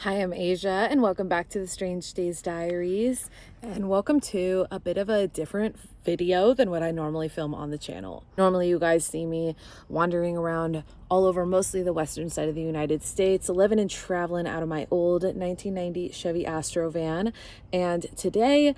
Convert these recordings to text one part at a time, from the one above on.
Hi, I'm Asia, and welcome back to the Strange Days Diaries, and welcome to a bit of a different video than what I normally film on the channel. Normally, you guys see me wandering around all over mostly the western side of the United States, living and traveling out of my old 1990 Chevy Astro van, and today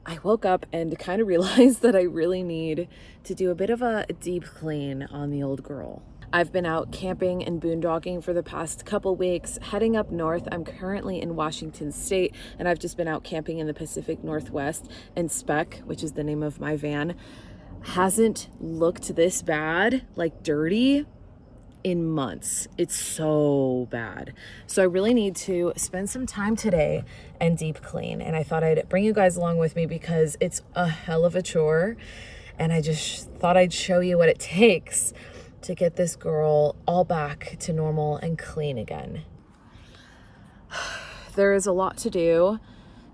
I woke up and kind of realized that I really need to do a bit of a deep clean on the old girl. I've been out camping and boondocking for the past couple weeks, heading up north. I'm currently in Washington State, and I've just been out camping in the Pacific Northwest, and Spec, which is the name of my van, hasn't looked this bad, like dirty, in months. It's so bad. So I really need to spend some time today and deep clean. And I thought I'd bring you guys along with me because it's a hell of a chore. And I just thought I'd show you what it takes to get this girl all back to normal and clean again. There is a lot to do,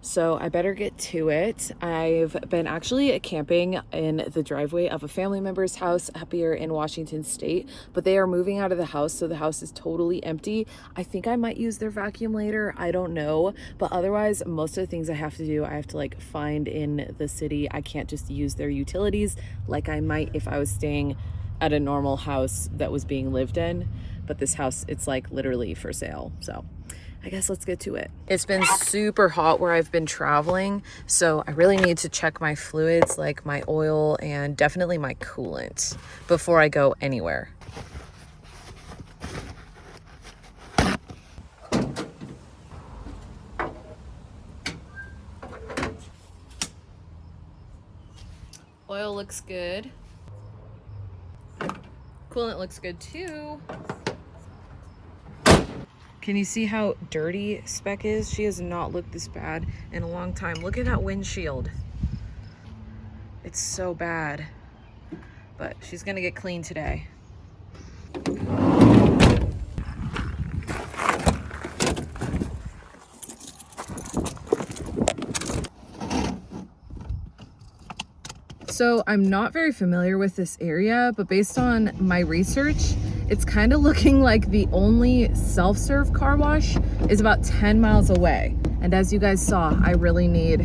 so I better get to it. I've been actually camping in the driveway of a family member's house up here in Washington State, but they are moving out of the house, so the house is totally empty. I think I might use their vacuum later, I don't know, but otherwise most of the things I have to do, I have to like find in the city. I can't just use their utilities like I might if I was staying at a normal house that was being lived in, but this house, it's like literally for sale. So I guess let's get to it. It's been super hot where I've been traveling, so I really need to check my fluids, like my oil and definitely my coolant, before I go anywhere. Oil looks good. Coolant looks good too. Can you see how dirty Spec is? She has not looked this bad in a long time. Look at that windshield. It's so bad. But she's gonna get clean today. So I'm not very familiar with this area, but based on my research, it's kind of looking like the only self-serve car wash is about 10 miles away. And as you guys saw, I really need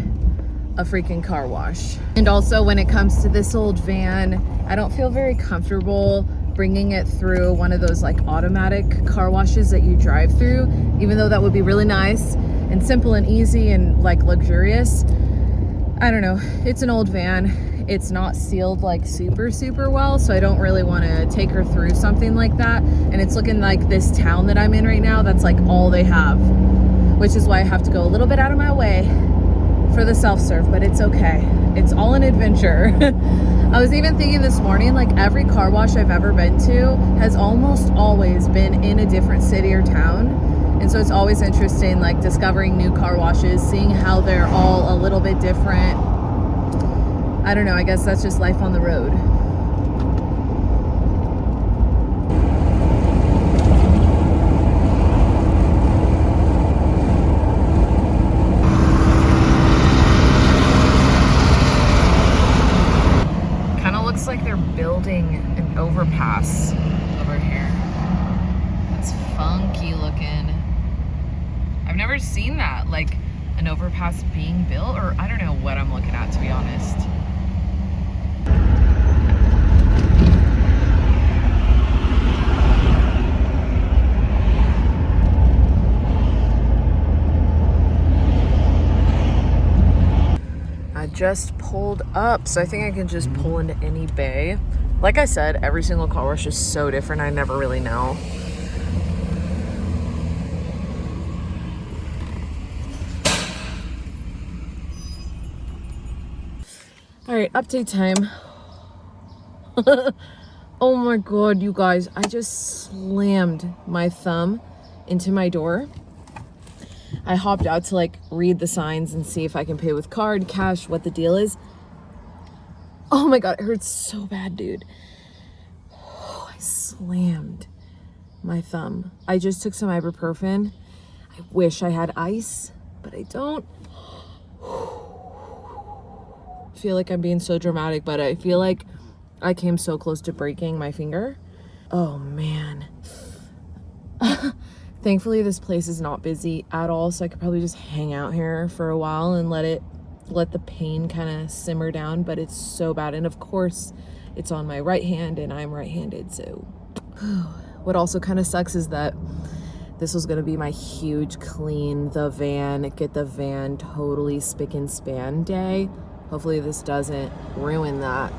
a freaking car wash. And also when it comes to this old van, I don't feel very comfortable bringing it through one of those like automatic car washes that you drive through, even though that would be really nice and simple and easy and like luxurious. I don't know, it's an old van. It's not sealed like super well, so I don't really want to take her through something like that. And it's looking like this town that I'm in right now, that's like all they have, which is why I have to go a little bit out of my way for the self-serve, but it's okay. It's all an adventure. I was even thinking this morning, like every car wash I've ever been to has almost always been in a different city or town. And so it's always interesting, like discovering new car washes, seeing how they're all a little bit different. I don't know, I guess that's just life on the road. Kind of looks like they're building an overpass over here. It's funky looking. I've never seen that, like an overpass being built, or I don't know what I'm looking at, to be honest. I just pulled up, so I think I can just pull into any bay. Like I said, every single car wash is so different, I never really know. All right, update time. Oh my God, you guys, I just slammed my thumb into my door. I hopped out to like read the signs and see if I can pay with card, cash, what the deal is. Oh my God, it hurts so bad, dude. Oh, I slammed my thumb. I just took some ibuprofen. I wish I had ice, but I don't. I feel like I'm being so dramatic, but I feel like I came so close to breaking my finger. Oh man. Thankfully, this place is not busy at all, so I could probably just hang out here for a while and let the pain kind of simmer down, but it's so bad. And of course, it's on my right hand and I'm right-handed, so what also kind of sucks is that this was going to be my huge clean get the van totally spick and span day. Hopefully this doesn't ruin that.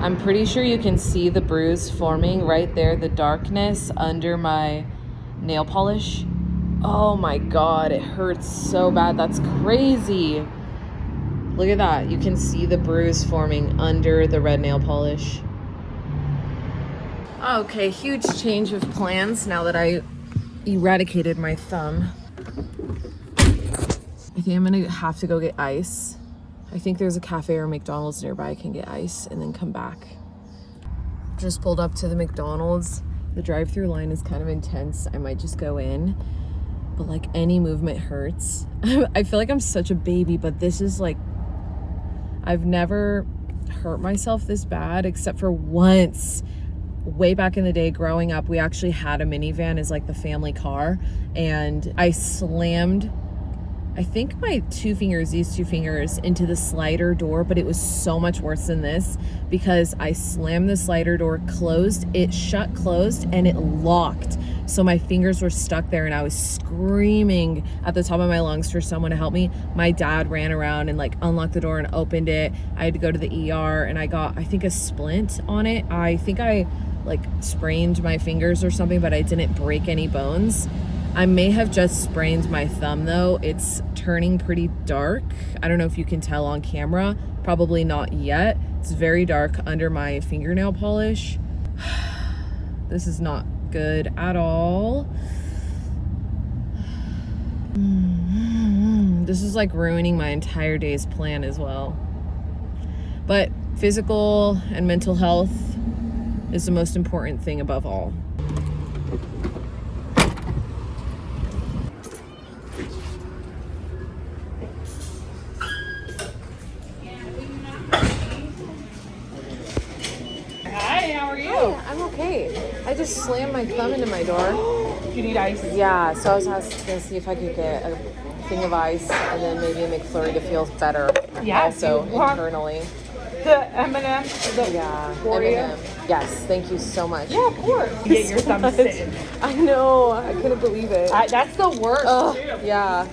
I'm pretty sure you can see the bruise forming right there, the darkness under my nail polish. Oh my God, it hurts so bad. That's crazy. Look at that. You can see the bruise forming under the red nail polish. Okay, huge change of plans now that I eradicated my thumb. I think I'm gonna have to go get ice. I think there's a cafe or McDonald's nearby. I can get ice and then come back. Just pulled up to the McDonald's. The drive-through line is kind of intense. I might just go in, but like any movement hurts. I feel like I'm such a baby, but this is like, I've never hurt myself this bad except for once. Way back in the day growing up, we actually had a minivan as like the family car, and I slammed, I think these two fingers into the slider door, but it was so much worse than this because I slammed the slider door closed, it shut closed, and it locked. So my fingers were stuck there and I was screaming at the top of my lungs for someone to help me. My dad ran around and like unlocked the door and opened it. I had to go to the ER and I got, I think, a splint on it. I think I like sprained my fingers or something, but I didn't break any bones. I may have just sprained my thumb though. It's turning pretty dark. I don't know if you can tell on camera. Probably not yet. It's very dark under my fingernail polish. This is not good at all. This is like ruining my entire day's plan as well. But physical and mental health is the most important thing above all. I'm okay. I just slammed my thumb into my door. Do you need ice? Yeah, so I was asking to see if I could get a thing of ice and then maybe a McFlurry to feel better. Yeah. Also internally. The M&M, M&M. Yes, thank you so much. Yeah, of course. You get your thumb sitting. I know. I couldn't believe it. That's the worst. Oh, yeah.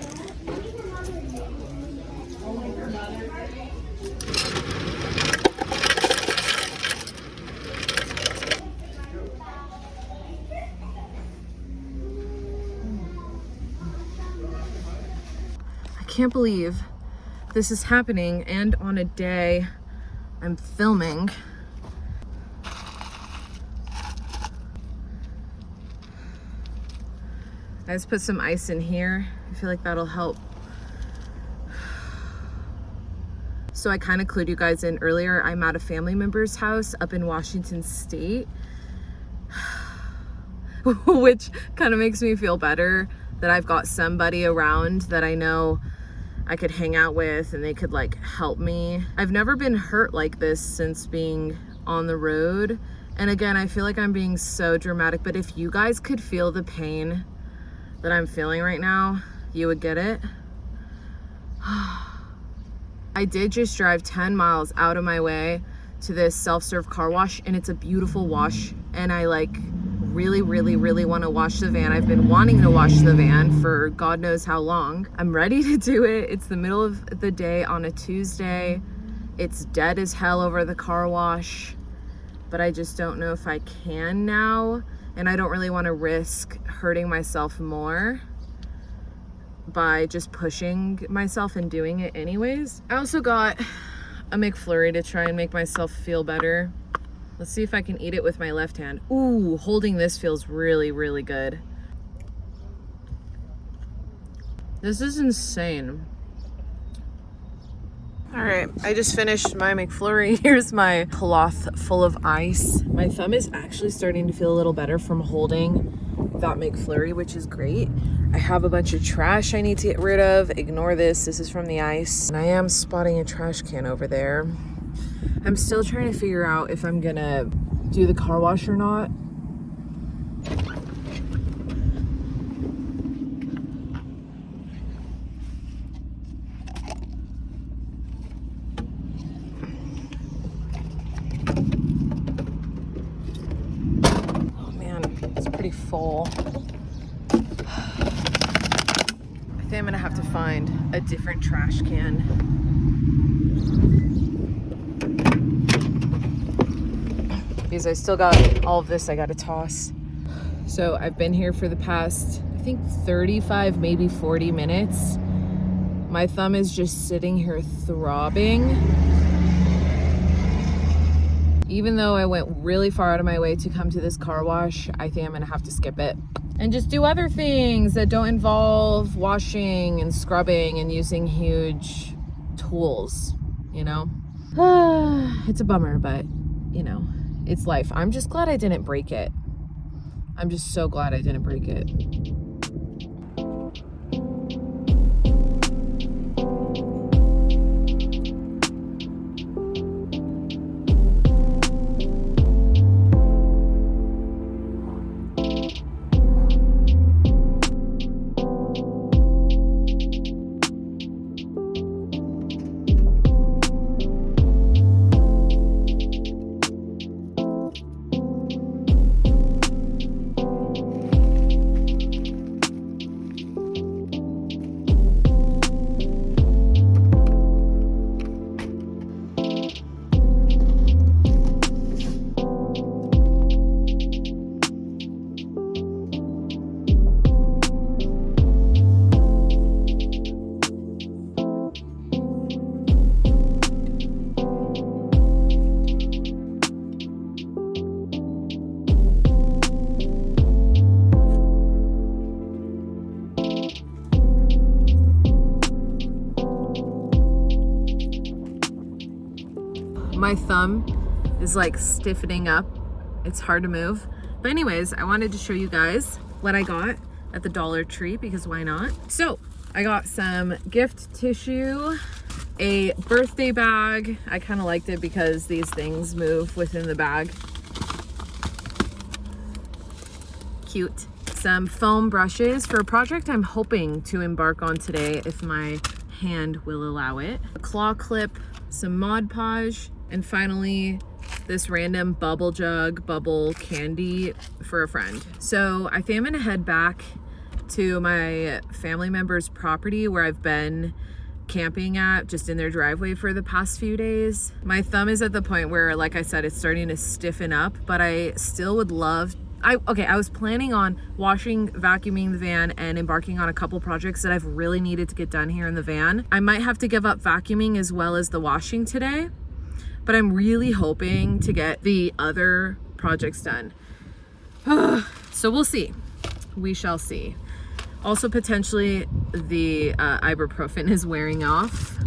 I can't believe this is happening and on a day I'm filming. I just put some ice in here. I feel like that'll help. So I kind of clued you guys in earlier. I'm at a family member's house up in Washington State, which kind of makes me feel better that I've got somebody around that I know I could hang out with and they could like help me. I've never been hurt like this since being on the road. And again, I feel like I'm being so dramatic, but if you guys could feel the pain that I'm feeling right now, you would get it. I did just drive 10 miles out of my way to this self-serve car wash, and it's a beautiful wash, and I like really want to wash the van. I've been wanting to wash the van for God knows how long. I'm ready to do it. It's the middle of the day on a Tuesday. It's dead as hell over the car wash, but I just don't know if I can now, and I don't really want to risk hurting myself more by just pushing myself and doing it anyways. I also got a McFlurry to try and make myself feel better. Let's see if I can eat it with my left hand. Ooh, holding this feels really good. This is insane. All right, I just finished my McFlurry. Here's my cloth full of ice. My thumb is actually starting to feel a little better from holding that McFlurry, which is great. I have a bunch of trash I need to get rid of. Ignore this, this is from the ice. And I am spotting a trash can over there. I'm still trying to figure out if I'm gonna do the car wash or not. full. I think I'm gonna have to find a different trash can. Because I still got all of this I gotta toss. So I've been here for the past, I think 35, maybe 40 minutes. My thumb is just sitting here throbbing. Even though I went really far out of my way to come to this car wash, I think I'm gonna have to skip it and just do other things that don't involve washing and scrubbing and using huge tools, you know? It's a bummer, but you know, it's life. I'm just glad I didn't break it. I'm just so glad I didn't break it. My thumb is like stiffening up. It's hard to move. But anyways, I wanted to show you guys what I got at the Dollar Tree because why not? So I got some gift tissue, a birthday bag. I kind of liked it because these things move within the bag. Cute. Some foam brushes for a project I'm hoping to embark on today if my hand will allow it. A claw clip, some Mod Podge, and finally this random bubble jug bubble candy for a friend. So I think I'm gonna head back to my family member's property where I've been camping at, just in their driveway for the past few days. My thumb is at the point where, like I said, it's starting to stiffen up, but I still would love I was planning on washing, vacuuming the van, and embarking on a couple projects that I've really needed to get done here in the van. I might have to give up vacuuming as well as the washing today, but I'm really hoping to get the other projects done. So we'll see. We shall see. Also, potentially the ibuprofen is wearing off.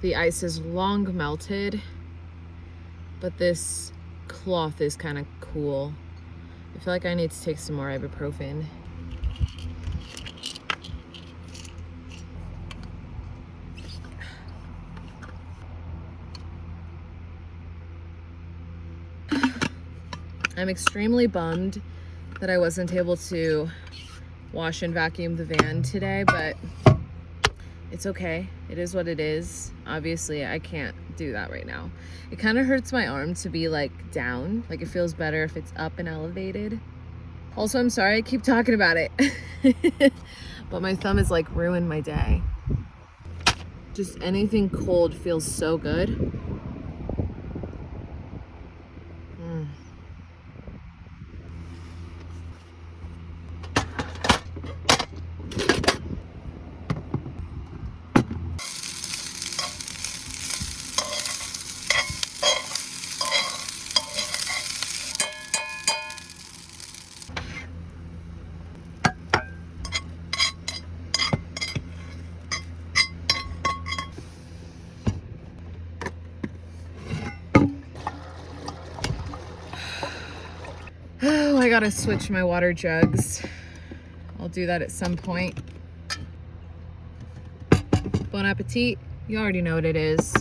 The ice is long melted, but this cloth is kind of cool. I feel like I need to take some more ibuprofen. I'm extremely bummed that I wasn't able to wash and vacuum the van today, but it's okay. It is what it is. Obviously, I can't do that right now. It kind of hurts my arm to be like down. Like it feels better if it's up and elevated. Also, I'm sorry I keep talking about it. But my thumb is like ruined my day. Just anything cold feels so good. gotta switch my water jugs. I'll do that at some point. Bon appetit. You already know what it is.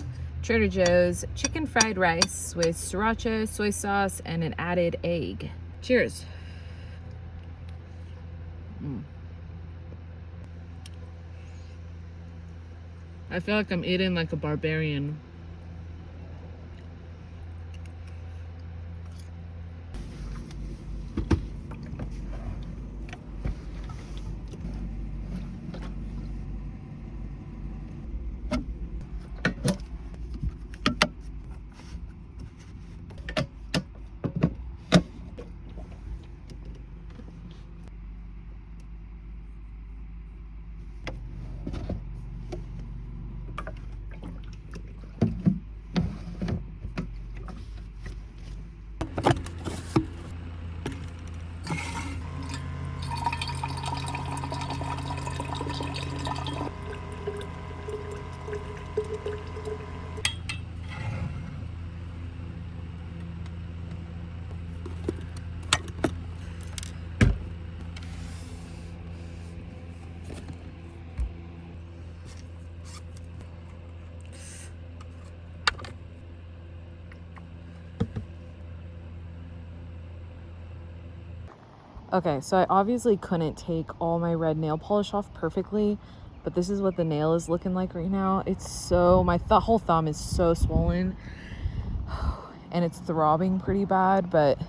Trader Joe's chicken fried rice with sriracha, soy sauce, and an added egg. Cheers. I feel like I'm eating like a barbarian. Okay, so I obviously couldn't take all my red nail polish off perfectly, but this is what the nail is looking like right now. It's so, my whole thumb is so swollen and it's throbbing pretty bad, but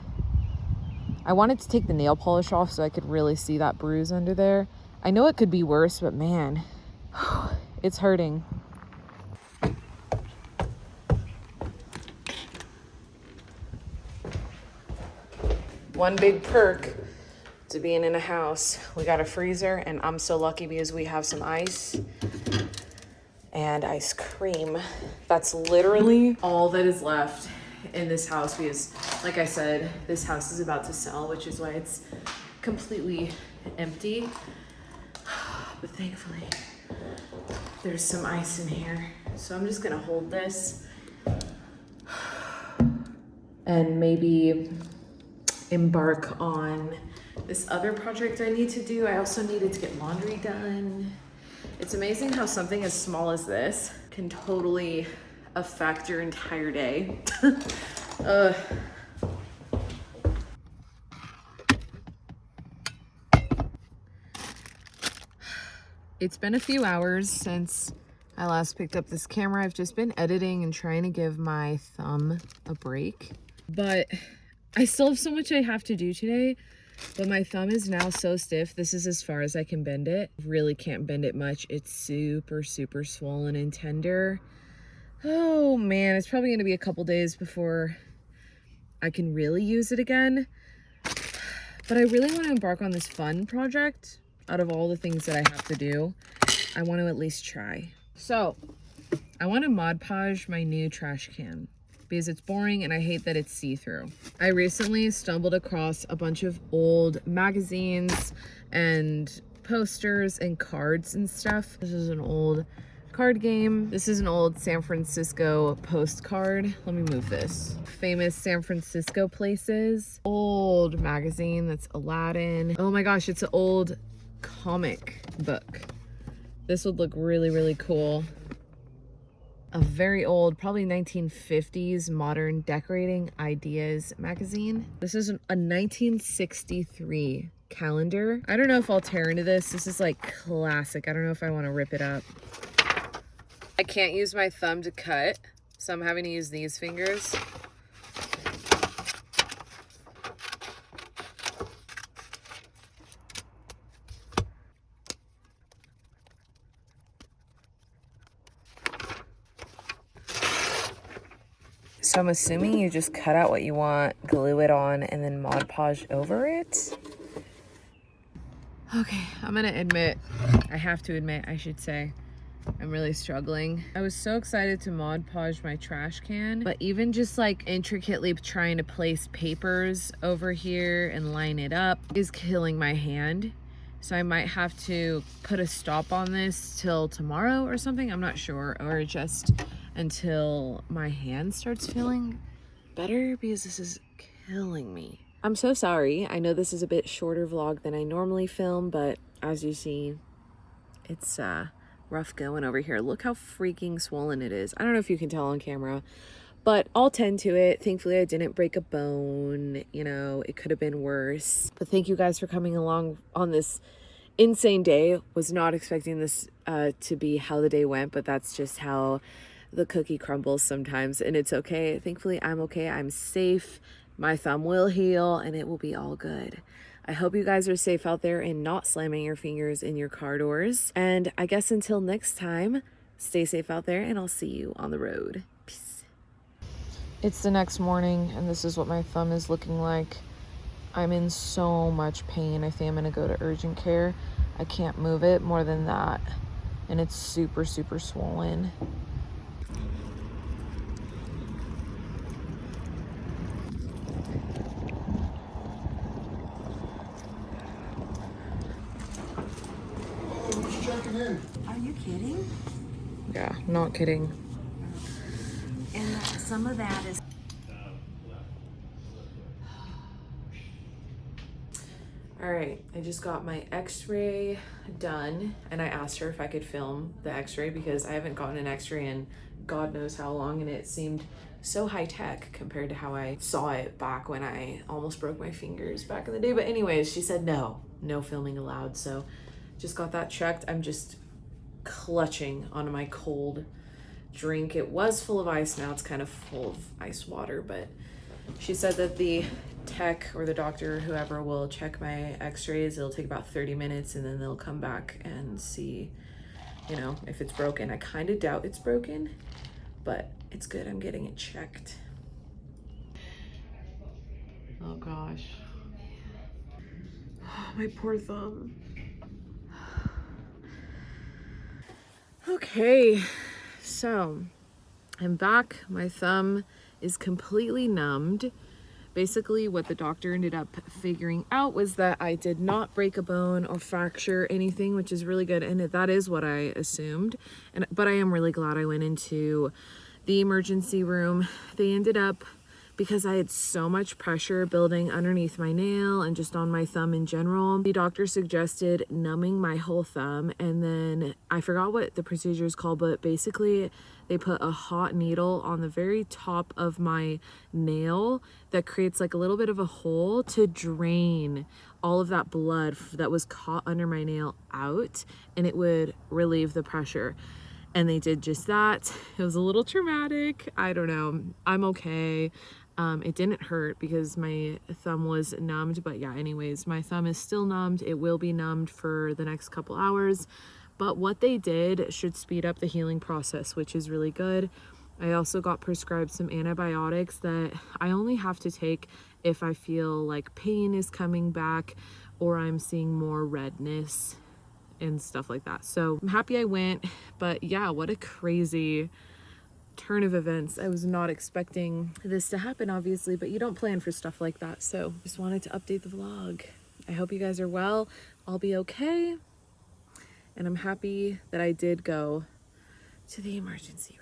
I wanted to take the nail polish off so I could really see that bruise under there. I know it could be worse, but man, it's hurting. One big perk to being in a house, we got a freezer, and I'm so lucky because we have some ice and ice cream. That's literally all that is left in this house because, like I said, this house is about to sell, which is why it's completely empty. But thankfully, there's some ice in here. So I'm just gonna hold this and maybe embark on this other project I need to do. I also needed to get laundry done. It's amazing how something as small as this can totally affect your entire day. It's been a few hours since I last picked up this camera. I've just been editing and trying to give my thumb a break, but I still have so much I have to do today. But my thumb is now so stiff. This is as far as I can bend it. Really can't bend it much. It's super, super swollen and tender. Oh man, it's probably gonna be a couple days before I can really use it again. But I really want to embark on this fun project. Out of all the things that I have to do, I want to at least try. So I want to Mod Podge my new trash can because it's boring and I hate that it's see-through. I recently stumbled across a bunch of old magazines and posters and cards and stuff. This is an old card game. This is an old San Francisco postcard. Let me move this. Famous San Francisco places. Old magazine that's Aladdin. Oh my gosh, it's an old comic book. This would look really, really cool. A very old, probably 1950s modern decorating ideas magazine. This is a 1963 calendar. I don't know if I'll tear into this. This is like classic. I don't know if I want to rip it up. I can't use my thumb to cut, so I'm having to use these fingers. So I'm assuming you just cut out what you want, glue it on, and then Mod Podge over it. Okay, I'm gonna admit, I have to admit, I should say, I'm really struggling. I was so excited to Mod Podge my trash can, but even just like intricately trying to place papers over here and line it up is killing my hand. So I might have to put a stop on this till tomorrow or something. I'm not sure, or just until my hand starts feeling better because this is killing me. I'm so sorry. I know this is a bit shorter vlog than I normally film, but as you see, it's rough going over here. Look how freaking swollen it is. I don't know if you can tell on camera, but I'll tend to it. Thankfully, I didn't break a bone. You know, it could have been worse. But thank you guys for coming along on this insane day. Was not expecting this to be how the day went, but that's just how the cookie crumbles sometimes, and it's okay. Thankfully, I'm okay. I'm safe. My thumb will heal, and it will be all good. I hope you guys are safe out there and not slamming your fingers in your car doors. And I guess until next time, stay safe out there, and I'll see you on the road. Peace. It's the next morning, and this is what my thumb is looking like. I'm in so much pain. I think I'm gonna go to urgent care. I can't move it more than that, and it's super, super swollen. Checking in. Are you kidding? Yeah, not kidding. And some of that is... All right, I just got my x-ray done, and I asked her if I could film the x-ray because I haven't gotten an x-ray in God knows how long, and it seemed so high-tech compared to how I saw it back when I almost broke my fingers back in the day. But anyways, she said no filming allowed, so just got that checked. I'm just clutching onto my cold drink. It was full of ice, now it's kind of full of ice water, but she said that the tech or the doctor, whoever, will check my x-rays. It'll take about 30 minutes, and then they'll come back and see, you know, if it's broken. I kind of doubt it's broken, but it's good. I'm getting it checked. Oh gosh. Oh, my poor thumb. Okay, so I'm back. My thumb is completely numbed. Basically, what the doctor ended up figuring out was that I did not break a bone or fracture anything, which is really good, and that is what I assumed. But I am really glad I went into the emergency room. They ended up, because I had so much pressure building underneath my nail and just on my thumb in general, the doctor suggested numbing my whole thumb, and then I forgot what the procedure is called, but basically they put a hot needle on the very top of my nail that creates like a little bit of a hole to drain all of that blood that was caught under my nail out, and it would relieve the pressure. And they did just that. It was a little traumatic. I don't know. I'm okay. It didn't hurt because my thumb was numbed, but yeah, anyways, my thumb is still numbed. It will be numbed for the next couple hours, but what they did should speed up the healing process, which is really good. I also got prescribed some antibiotics that I only have to take if I feel like pain is coming back or I'm seeing more redness and stuff like that. So I'm happy I went, but yeah, what a crazy turn of events. I was not expecting this to happen, obviously, but you don't plan for stuff like that. So just wanted to update the vlog. I hope you guys are well. I'll be okay. And I'm happy that I did go to the emergency room.